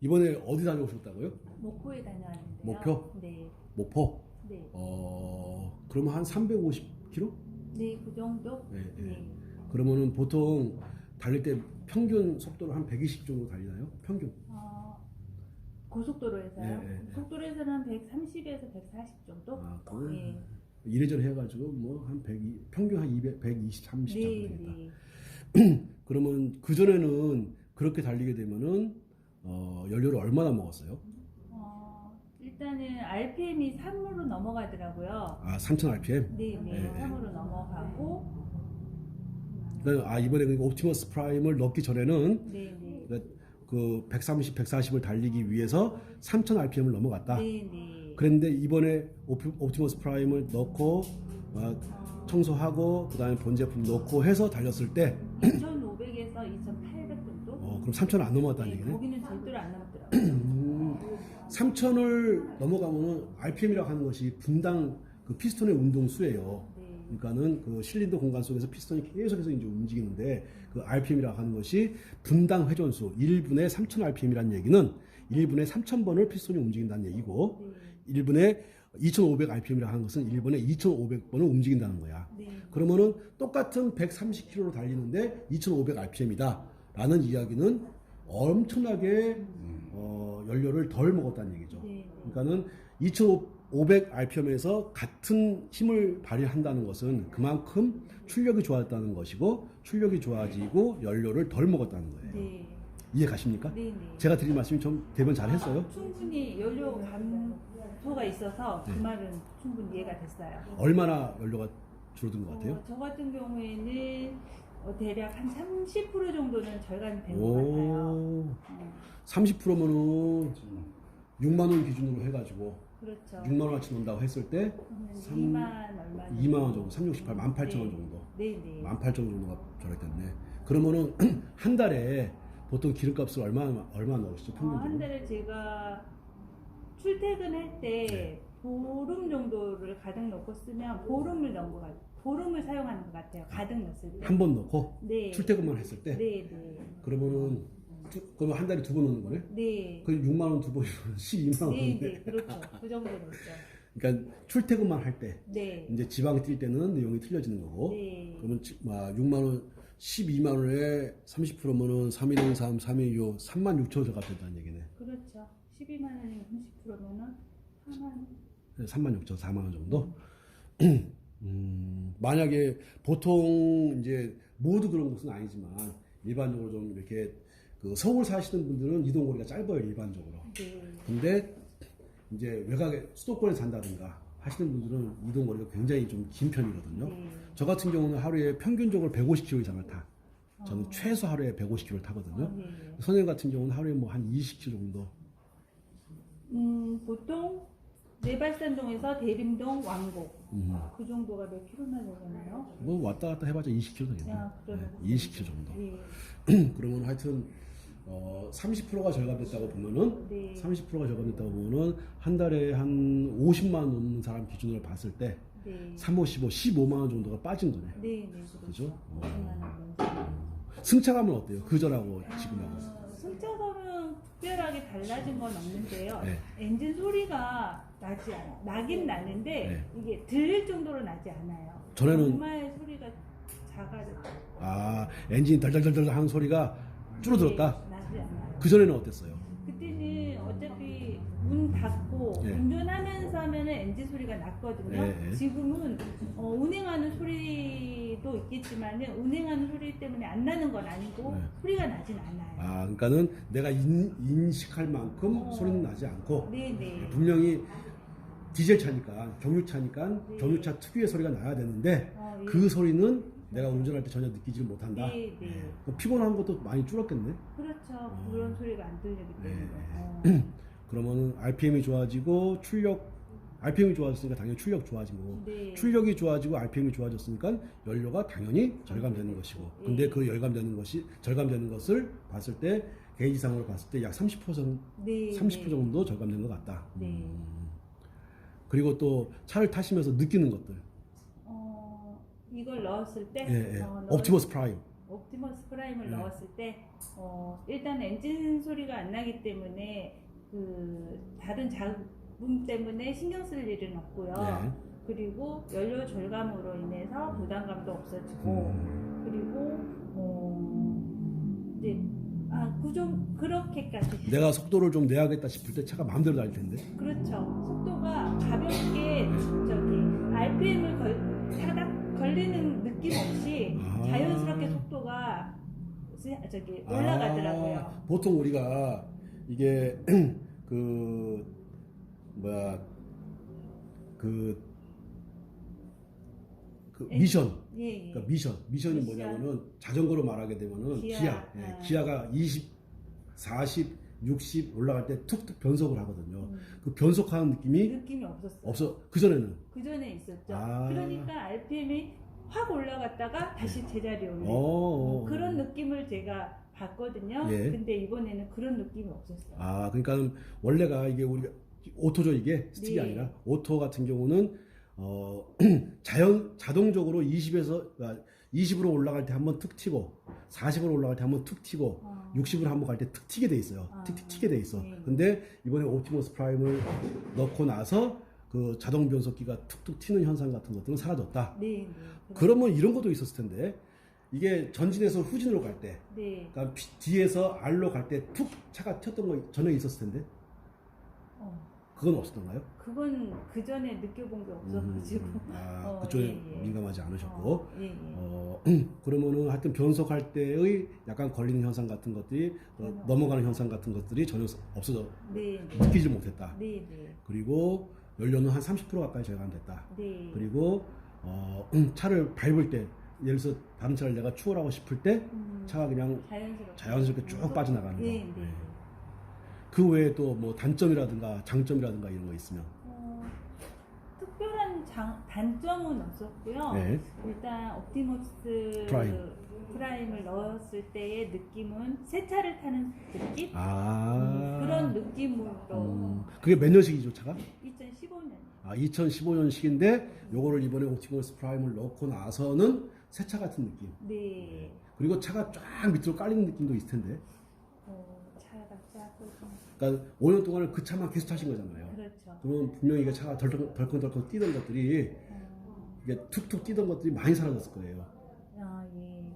이번에 어디 다녀오셨다고요? 목포에 다녀왔는데요. 목표? 네. 목포? 네. 그러면 한 350km? 네, 그 정도? 네, 네. 네. 그러면은 보통 달릴 때 평균 속도로 한 120 정도 달리나요? 평균. 고속도로에서요? 네, 네, 네. 고속도로에서는 한 130에서 140 정도? 아, 그건 네. 이래저래 해가지고 뭐 한 100, 평균 한 200, 120, 30 정도 네, 되겠다. 네. 그러면 그전에는 그렇게 달리게 되면은 연료를 얼마나 먹었어요? 일단은 RPM이 3으로 넘어가더라고요. 아, 3000 RPM? 네, 네. 네. 3으로 넘어가고. 이번에 그 옵티머스 프라임을 넣기 전에는 네, 네. 그 130, 140을 달리기 위해서 3000 RPM을 넘어갔다. 네, 네. 그런데 이번에 옵티머스 프라임을 넣고 청소하고 그다음에 본 제품 넣고 해서 달렸을 때 2500에서 2800 정도? 그럼 3000을 안 넘어갔다는 네, 얘기네. 거기는 절대로 안 넘었더라고요. 3000을 넘어가면은 RPM이라고 하는 것이 분당 그 피스톤의 운동수예요. 네. 그러니까는 그 실린더 공간 속에서 피스톤이 계속해서 이제 움직이는데 그 RPM이라고 하는 것이 분당 회전수 1분에 3000 RPM이라는 얘기는 1분에 3000번을 피스톤이 움직인다는 얘기고 네. 1분에 2500 RPM이라고 하는 것은 1분에 2500번을 움직인다는 거야. 네. 그러면은 똑같은 130km로 달리는데 2500 RPM이다 라는 이야기는 엄청나게 연료를 덜 먹었다는 얘기죠. 네. 그러니까는 2500 RPM에서 같은 힘을 발휘한다는 것은 그만큼 출력이 좋았다는 것이고 출력이 좋아지고 연료를 덜 먹었다는 거예요. 네. 이해 가십니까? 네, 네. 제가 드린 말씀이 좀 대변 잘 했어요? 충분히 연료 감소가 있어서 그 말은 충분히 이해가 됐어요. 얼마나 연료가 줄어든 것 같아요? 저 같은 경우에는 대략 한 30% 정도는 절감이 된 것 같아요. 30%면은 6만 원 기준으로 해가지고 그렇죠. 6만 원어치 넣는다고 했을 때 2만 얼마 2만 원 정도, 368, 18,000원 정도. 네, 네. 18,000원 정도가 절약됐네. 그러면은 한 달에 보통 기름값을 얼마 넣으시죠? 한 평균적으로? 달에 제가 출퇴근할 때 보름 정도를 가득 넣고 쓰면 보름을 넣은 것 같아요. 보름을 사용하는 것 같아요. 가득 넣었을 때. 한 번 넣고 네. 출퇴근만 했을 때? 네, 네. 그러면은 그러면 한 달에 두 번 넣는 거네? 네. 그럼 6만 원 두 번이면 12만 원. 네, 네. 그렇죠. 그 정도 넣었죠. 그러니까 출퇴근만 할 때 네. 이제 지방 뛸 때는 내용이 틀려지는 거고 네. 그러면 6만 원 12만 원에 30%면은 3113, 3125, 3만 6천 원 절감된다는 얘기네. 그렇죠. 12만 원이면 30%면은 4만 원. 3만 6천, 4만 원 정도. 만약에 보통 이제 모두 그런 것은 아니지만 일반적으로 좀 이렇게 그 서울 사시는 분들은 이동거리가 짧아요 일반적으로. 네. 근데 이제 외곽에 수도권에 산다든가 하시는 분들은 이동거리가 굉장히 좀 긴 편이거든요. 네. 저 같은 경우는 하루에 평균적으로 150km 이상을 타. 저는 최소 하루에 150km를 타거든요. 네. 선생님 같은 경우는 하루에 뭐 한 20km 정도. 보통 내발산동에서 대림동 왕복 그 정도가 몇 킬로나 되나요? 뭐 왔다 갔다 해봤자 20km 되겠네. 야, 그러면 20km 정도. 네. 그러면 하여튼 30%가 절감됐다고 보면은 네. 30%가 절감됐다고 보면은 한 달에 한 50만 원 넘는 사람 기준으로 봤을 때 네. 3, 5, 15, 15만 원 정도가 빠진 거네. 네, 네, 그죠? 50만 원 정도. 승차감은 어때요? 그전하고 지금하고. 승차감은 특별하게 달라진 건 없는데요. 네. 엔진 소리가 나지 않아요. 나긴 나는데 네. 이게 들릴 정도로 나지 않아요. 전에는 정말 소리가 작아졌어요. 엔진이 덜덜덜덜 하는 소리가 줄어들었다. 네, 나지 않아요. 그전에는 어땠어요? 그때는 어차피 문 닫고 네. 운전하면서 하면은 엔진 소리가 났거든요. 네. 지금은 운행하는 소리도 있겠지만은 운행하는 소리 때문에 안 나는 건 아니고 네. 소리가 나진 않아요. 그러니까는 내가 인식할 만큼 소리는 나지 않고 네네. 분명히 디젤 차니까 경유차니까 네. 경유차 특유의 소리가 나야 되는데 예. 그 소리는 내가 운전할 때 전혀 느끼지 못한다. 네, 네. 그럼 피곤한 것도 많이 줄었겠네. 그렇죠. 그런 소리가 안 들리기 때문에. 네. 그러면은 RPM이 좋아지고 RPM이 좋아졌으니까 당연히 출력 좋아지고 네. 출력이 좋아지고 RPM이 좋아졌으니까 연료가 당연히 절감되는 것이고 근데 그 절감되는 것을 봤을 때 게이지상으로 봤을 때 약 30% 정도, 네, 30% 정도 절감된 것 같다. 네. 그리고 또 차를 타시면서 느끼는 것들. 이걸 넣었을 때 옵티머스 프라임. 옵티머스 프라임을 네. 넣었을 때 일단 엔진 소리가 안 나기 때문에 그 다른 잡음 때문에 신경 쓸 일은 없고요. 네. 그리고 연료 절감으로 인해서 부담감도 없어지고 그리고 이제 좀 그렇게까지 내가 속도를 좀 내야겠다 싶을 때 차가 마음대로 달릴 텐데. 그렇죠. 속도가 가볍게 저기 RPM을 타닥 걸리는 느낌 없이 자연스럽게 속도가 저기 올라가더라고요. 보통 우리가 이게 그 뭐야 그 미션. 예, 예. 그러니까 미션이 뭐냐면은 자전거로 말하게 되면은 기아. 예, 기아가 20, 40, 60 올라갈 때 툭툭 변속을 하거든요. 그 변속하는 느낌이 없었어요. 그전에는 그 전에 있었죠. 아. 그러니까 RPM이 확 올라갔다가 다시 제자리에 올리고 그런 느낌을 제가 봤거든요. 예. 근데 이번에는 그런 느낌이 없었어요. 그러니까 원래가 이게 우리가 오토죠, 이게 스틱이 네. 아니라 오토 같은 경우는 자동적으로 20으로 올라갈 때 한번 툭 튀고 40으로 올라갈 때 한번 툭 튀고 60으로 한번 갈 때 툭 튀게 돼 있어요. 틱틱 튀게 돼 있어. 네. 근데 이번에 옵티머스 프라임을 넣고 나서 그 자동 변속기가 툭툭 튀는 현상 같은 것들은 사라졌다. 네. 그러면 이런 것도 있었을 텐데 이게 전진에서 후진으로 갈 때, 네. 그러니까 뒤에서 R로 갈 때 툭 차가 튀었던 거 전에 있었을 텐데 그건 없었던가요? 그건 그 전에 느껴본 게 없어가지고. 그쪽에 예. 민감하지 않으셨고. 예, 예. 그러면은 하여튼 변속할 때의 약간 걸리는 현상 같은 것들이 넘어가는 현상 같은 것들이 전혀 없어져 네. 느끼지 못했다. 네. 네. 그리고 연료는 한 30% 가까이 절감됐다. 네. 그리고 차를 밟을 때 예를 들어서 다른 차를 내가 추월하고 싶을 때 차가 그냥 자연스럽게 쭉 빠져나가는 거. 네. 네. 네. 그 외에 또 뭐 단점이라든가 장점이라든가 이런 거 있으면 특별한 단점은 없었고요. 네. 일단 옵티머스 프라임을 넣었을 때의 느낌은 새 차를 타는 느낌? 그런 느낌으로 그게 몇 년식이죠, 차가? 2015년. 2015년식인데 요거를 이번에 옵티머스 프라임을 넣고 나서는 새 차 같은 느낌. 네. 그리고 차가 쫙 밑으로 깔리는 느낌도 있을 텐데. 차가 작고 그러니까 5년 동안은 그 차만 계속 타신 거잖아요. 그렇죠. 그러면 분명히 이게 차가 덜컹덜컹 뛰던 것들이 이게 툭툭 뛰던 것들이 많이 사라졌을 거예요. 예.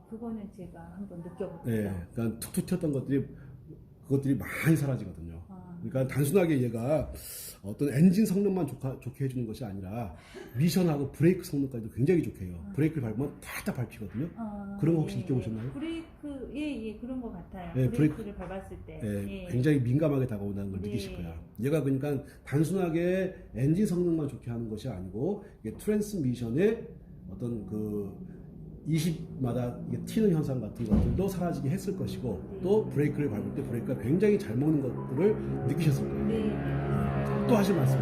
그거는 제가 한번 느껴볼게요. 네, 그러니까 툭툭 튀었던 그것들이 많이 사라지거든요. 그러니까 단순하게 얘가 어떤 엔진 성능만 좋게 해주는 것이 아니라 미션하고 브레이크 성능까지도 굉장히 좋게 해요. 브레이크를 밟으면 탁탁 밟히거든요. 그런 거 혹시 느껴보셨나요? 브레이크, 예, 그런 것 같아요. 네, 브레이크를 밟았을 때. 예, 굉장히 민감하게 다가온다는 걸 느끼실 거야. 얘가 그러니까 단순하게 엔진 성능만 좋게 하는 것이 아니고 이게 트랜스미션의 어떤 그 20마다 튀는 현상 같은 것들도 사라지게 했을 것이고 또 브레이크를 밟을 때 브레이크가 굉장히 잘 먹는 것들을 느끼셨을 거예요. 네. 또 하실 말씀?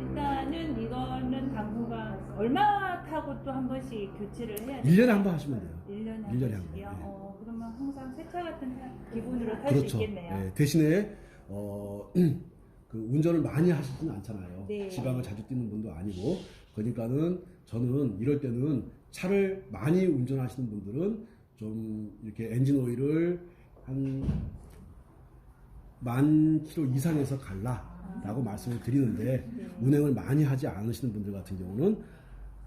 일단은 이거는 당분간 얼마 타고 또 한 번씩 교체를 해야 돼요? 1년에 한 번 하시면 돼요. 1년에 한 1년에 한 번씩이요? 번. 그러면 항상 새 차 같은 기분으로 탈 수 그렇죠. 있겠네요. 예, 대신에 그 운전을 많이 하시지는 않잖아요. 네. 지방을 자주 뛰는 분도 아니고 그러니까는 저는 이럴 때는 차를 많이 운전하시는 분들은 좀 이렇게 엔진 오일을 한 10,000km 이상에서 갈라라고 말씀을 드리는데 운행을 많이 하지 않으시는 분들 같은 경우는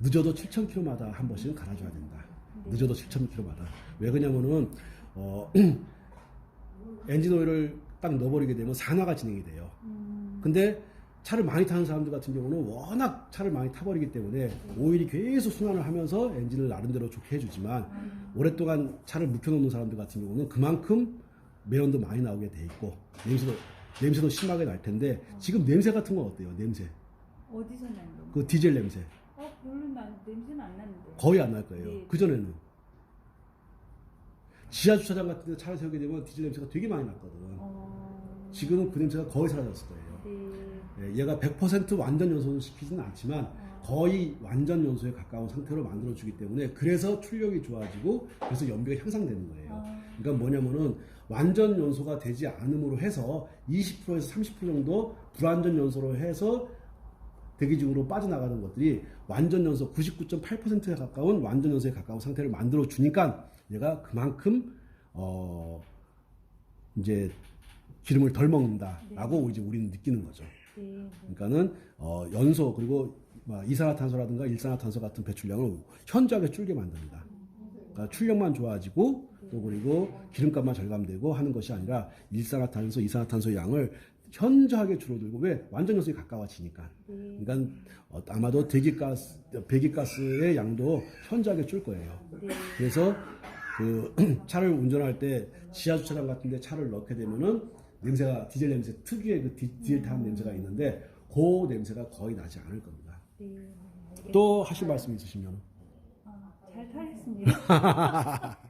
늦어도 7,000km마다 한 번씩은 갈아줘야 된다. 늦어도 7,000km마다. 왜 그러냐면은 엔진 오일을 딱 넣어버리게 되면 산화가 진행이 돼요. 근데 차를 많이 타는 사람들 같은 경우는 워낙 차를 많이 타버리기 때문에 오일이 계속 순환을 하면서 엔진을 나름대로 좋게 해주지만 오랫동안 차를 묵혀놓는 사람들 같은 경우는 그만큼 매연도 많이 나오게 돼 있고 냄새도 심하게 날 텐데 지금 냄새 같은 건 어때요? 냄새? 어디서 나는 거예요? 그 디젤 냄새 별로 냄새는 안 나는데. 거의 안 날 거예요. 네. 그전에는 지하 주차장 같은 데 차를 세우게 되면 디젤 냄새가 되게 많이 났거든. 지금은 그 냄새가 거의 사라졌을 거예요. 네. 얘가 100% 완전 연소는 시키지는 않지만 거의 완전 연소에 가까운 상태로 만들어주기 때문에 그래서 출력이 좋아지고 그래서 연비가 향상되는 거예요. 그러니까 뭐냐면은 완전 연소가 되지 않음으로 해서 20%에서 30% 정도 불완전 연소로 해서 대기중으로 빠져나가는 것들이 완전 연소 99.8%에 가까운 완전 연소에 가까운 상태를 만들어 주니까 얘가 그만큼 이제 기름을 덜 먹는다라고 이제 우리는 느끼는 거죠. 네. 그러니까는 연소 그리고 이산화탄소라든가 일산화탄소 같은 배출량을 현저하게 줄게 만듭니다. 그러니까 출력만 좋아지고 또 그리고 기름값만 절감되고 하는 것이 아니라 일산화탄소, 이산화탄소 양을 현저하게 줄어들고 왜 완전 연소에 가까워지니까. 그러니까 아마도 배기가스의 양도 현저하게 줄 거예요. 그래서 그 차를 운전할 때 지하 주차장 같은데 차를 넣게 되면은 냄새가 디젤 냄새 특유의 그 디젤 타는 냄새가 있는데 그 냄새가 거의 나지 않을 겁니다. 또 하실 말씀 있으시면 잘 타겠습니다.